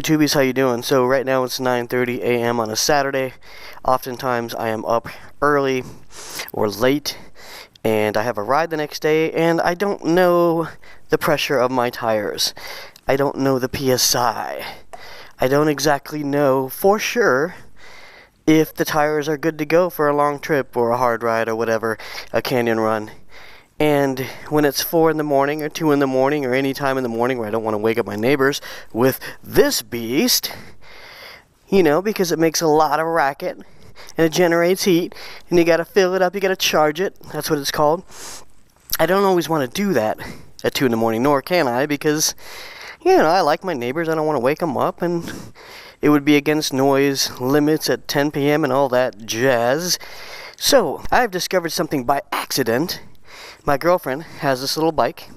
YouTubies, how you doing? So right now it's 9:30 a.m. on a Saturday. Oftentimes I am up early or late and I have a ride the next day and I don't know the pressure of my tires. I don't know the PSI. I don't exactly know for sure if the tires are good to go for a long trip or a hard ride or whatever, a canyon run. And when it's 4 in the morning or 2 in the morning or any time in the morning where I don't want to wake up my neighbors with this beast, because it makes a lot of racket and it generates heat and you got to fill it up, you got to charge it. That's what it's called. I don't always want to do that at 2 in the morning, nor can I, because, I like my neighbors. I don't want to wake them up, and it would be against noise limits at 10 p.m. and all that jazz. So I've discovered something by accident. My girlfriend has this little bike,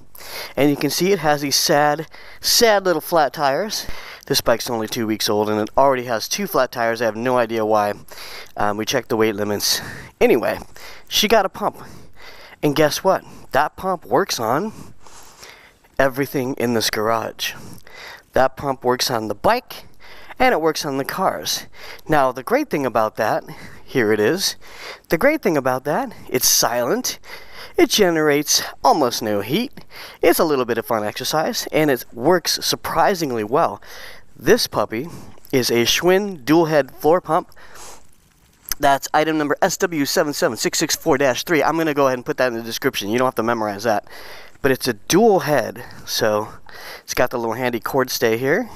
and you can see it has these sad little flat tires. This bike's only 2 weeks old, and it already has 2 flat tires. I have no idea why. We checked the weight limits. Anyway, she got a pump, and guess what? That pump works on everything in this garage. That pump works on the bike, and it works on the cars. Now, the great thing about that, here it is. The great thing about that, it's silent. It generates almost no heat. It's a little bit of fun exercise, and it works surprisingly well. This puppy is a Schwinn dual head floor pump. That's item number SW77664-3. I'm going to go ahead and put that in the description. You don't have to memorize that. But it's a dual head, so it's got the little handy cord stay here.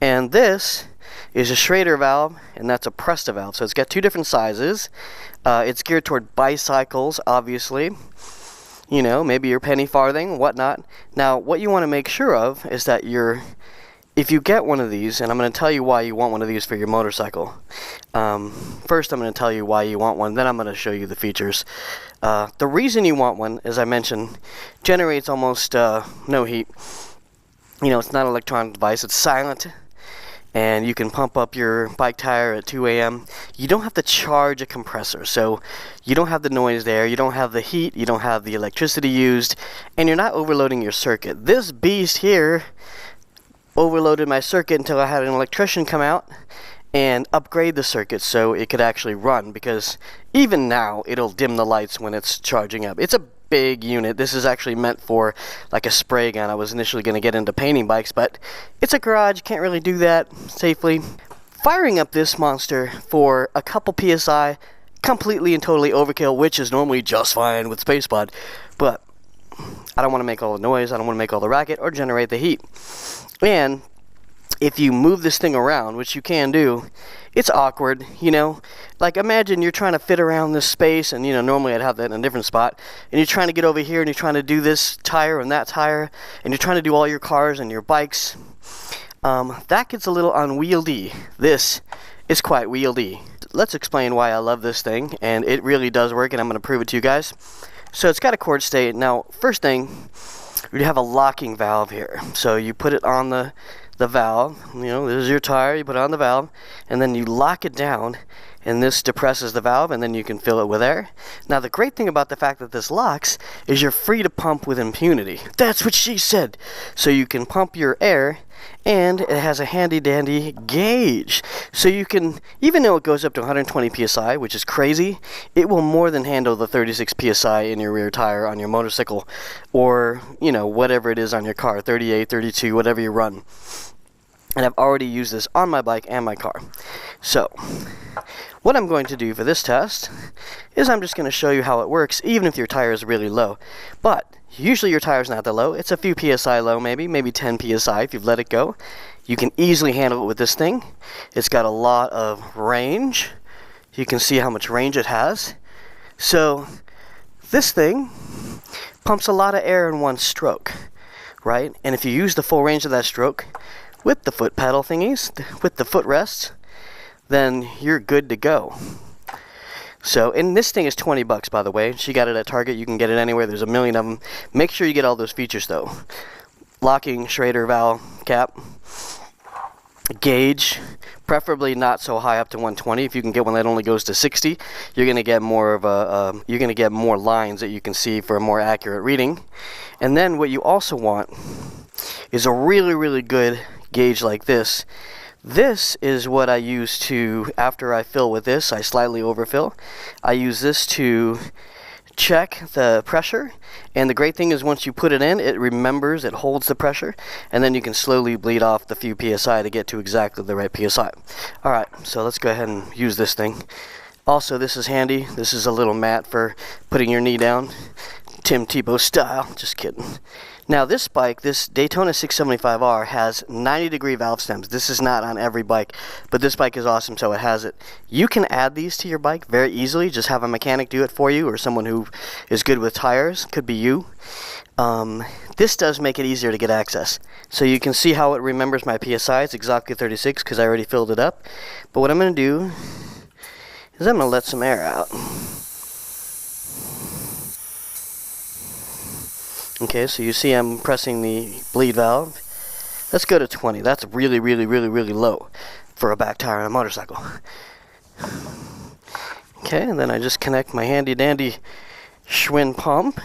And this is a Schraeder valve, and that's a Presta valve. So it's got 2 different sizes. It's geared toward bicycles, obviously. Maybe your penny farthing, whatnot. Now, what you want to make sure of is that if you get one of these, and I'm going to tell you why you want one of these for your motorcycle. First, I'm going to tell you why you want one, then I'm going to show you the features. The reason you want one, as I mentioned, generates almost no heat. It's not an electronic device, it's silent. And you can pump up your bike tire at 2 a.m. You don't have to charge a compressor, so you don't have the noise there, you don't have the heat, you don't have the electricity used, and you're not overloading your circuit. This beast here overloaded my circuit until I had an electrician come out and upgrade the circuit so it could actually run, because even now it'll dim the lights when it's charging up. It's a big unit. This is actually meant for like a spray gun. I was initially going to get into painting bikes, but it's a garage, can't really do that safely. Firing up this monster for a couple PSI, completely and totally overkill, which is normally just fine with SpacePod, but I don't want to make all the noise, I don't want to make all the racket or generate the heat. And if you move this thing around, which you can do, it's awkward, Like, imagine you're trying to fit around this space, and, normally I'd have that in a different spot, and you're trying to get over here, and you're trying to do this tire and that tire, and you're trying to do all your cars and your bikes. That gets a little unwieldy. This is quite wieldy. Let's explain why I love this thing, and it really does work, and I'm going to prove it to you guys. So it's got a cord stay. Now, first thing, we have a locking valve here. So you put it on the valve, this is your tire, you put it on the valve, and then you lock it down, and this depresses the valve, and then you can fill it with air. Now, the great thing about the fact that this locks is you're free to pump with impunity. That's what she said. So you can pump your air, and it has a handy-dandy gauge. So you can, even though it goes up to 120 PSI, which is crazy, it will more than handle the 36 PSI in your rear tire on your motorcycle, or, whatever it is on your car, 38, 32, whatever you run. And I've already used this on my bike and my car. So, what I'm going to do for this test is I'm just going to show you how it works, even if your tire is really low. But usually your tire's not that low. It's a few PSI low, maybe 10 PSI if you've let it go. You can easily handle it with this thing. It's got a lot of range. You can see how much range it has. So, this thing pumps a lot of air in one stroke, right? And if you use the full range of that stroke, with the foot pedal thingies, with the footrests, then you're good to go. So, and this thing is $20, by the way. She got it at Target. You can get it anywhere. There's a million of them. Make sure you get all those features, though. Locking Schraeder valve cap, gauge, preferably not so high up to 120. If you can get one that only goes to 60, you're going to get more of you're going to get more lines that you can see for a more accurate reading. And then what you also want is a really, really good gauge like this. This is what I use to, after I fill with this, I slightly overfill. I use this to check the pressure, and the great thing is once you put it in, it remembers, it holds the pressure, and then you can slowly bleed off the few psi to get to exactly the right psi. Alright, so let's go ahead and use this thing. Also, this is handy. This is a little mat for putting your knee down, Tim Tebow style. Just kidding. Now this bike, this Daytona 675R, has 90-degree valve stems. This is not on every bike, but this bike is awesome, so it has it. You can add these to your bike very easily. Just have a mechanic do it for you, or someone who is good with tires. Could be you. This does make it easier to get access. So you can see how it remembers my PSI. It's exactly 36 because I already filled it up. But what I'm going to do is I'm going to let some air out. Okay, so you see I'm pressing the bleed valve. Let's go to 20. That's really, really, really, really low for a back tire on a motorcycle. Okay, and then I just connect my handy-dandy Schwinn pump.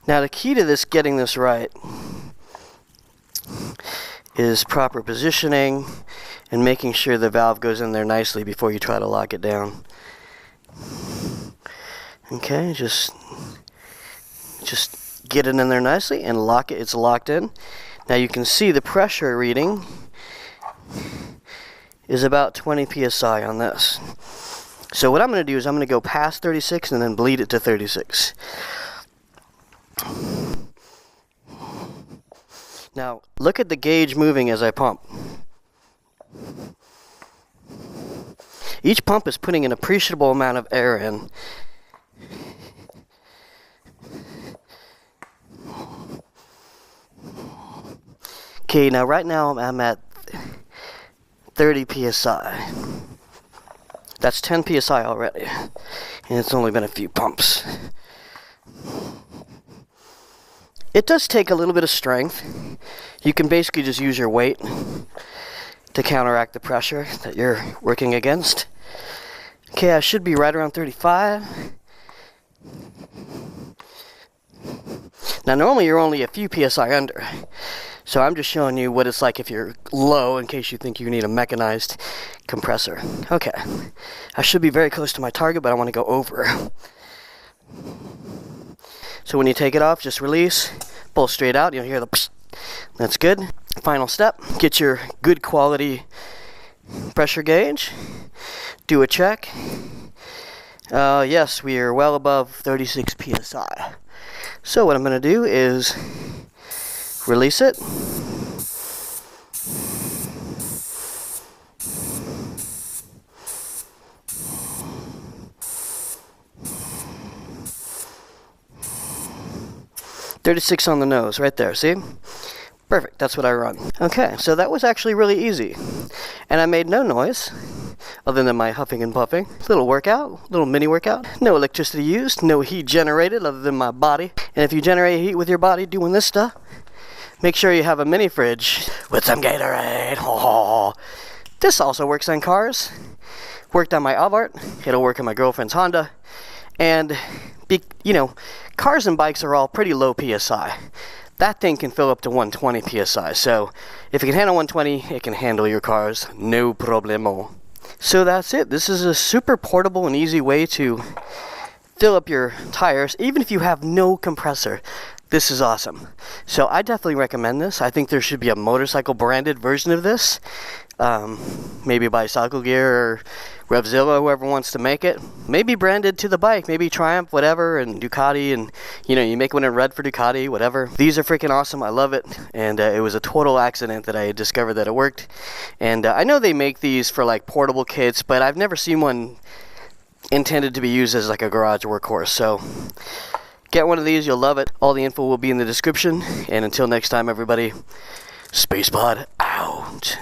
Now the key to this, getting this right, is proper positioning and making sure the valve goes in there nicely before you try to lock it down. Okay, just get it in there nicely and lock it. It's locked in. Now you can see the pressure reading is about 20 psi on this. So what I'm going to do is I'm going to go past 36 and then bleed it to 36. Now look at the gauge moving as I pump. Each pump is putting an appreciable amount of air in. Okay, now right now I'm at 30 psi. That's 10 psi already, and it's only been a few pumps. It does take a little bit of strength. You can basically just use your weight to counteract the pressure that you're working against. Okay, I should be right around 35. Now normally you're only a few psi under. So I'm just showing you what it's like if you're low in case you think you need a mechanized compressor. Okay, I should be very close to my target, but I want to go over. So when you take it off, just release, pull straight out, you'll hear the psst. That's good. Final step, get your good quality pressure gauge, do a check. Yes, we are well above 36 psi. So what I'm going to do is release it. .36 on the nose, right there, see? Perfect, that's what I run. Okay, so that was actually really easy. And I made no noise, other than my huffing and puffing. Little workout, little mini workout. No electricity used, no heat generated other than my body. And if you generate heat with your body doing this stuff, make sure you have a mini fridge with some Gatorade. Oh. This also works on cars. Worked on my Abarth. It'll work on my girlfriend's Honda. And, cars and bikes are all pretty low PSI. That thing can fill up to 120 PSI. So, if it can handle 120, it can handle your cars. No problemo. So that's it. This is a super portable and easy way to fill up your tires, even if you have no compressor. This is awesome. So I definitely recommend this. I think there should be a motorcycle branded version of this. Maybe by Cycle Gear or Revzilla, whoever wants to make it. Maybe branded to the bike. Maybe Triumph, whatever, and Ducati, and you make one in red for Ducati, whatever. These are freaking awesome. I love it. And it was a total accident that I had discovered that it worked. And I know they make these for like portable kits, but I've never seen one intended to be used as like a garage workhorse. So get one of these, you'll love it. All the info will be in the description. And until next time, everybody, SpacePod out.